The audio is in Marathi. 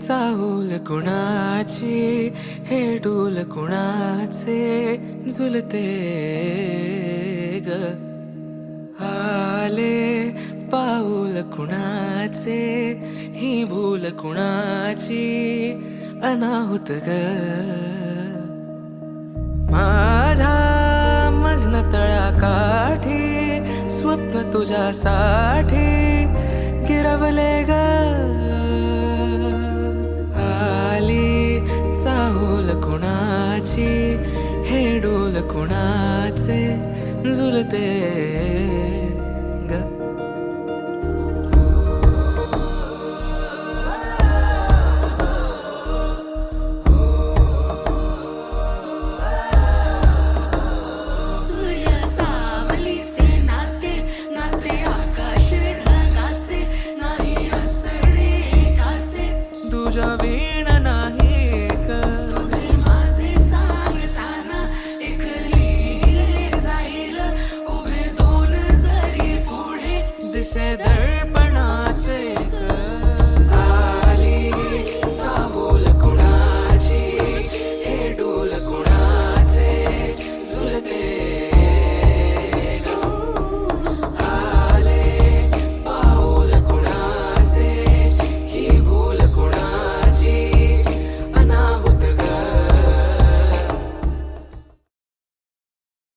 चाहूल कुणाची हे डोल कुणाचे झुलते ग आले पाऊल कुणाचे ही भूल कुणाची अनाहुत ग माझ्या मग्न तळाकाठी स्वप्न तुझ्यासाठी गिरवले ग आली चाहूल कुणाची हे डोल कुणाचे झुलते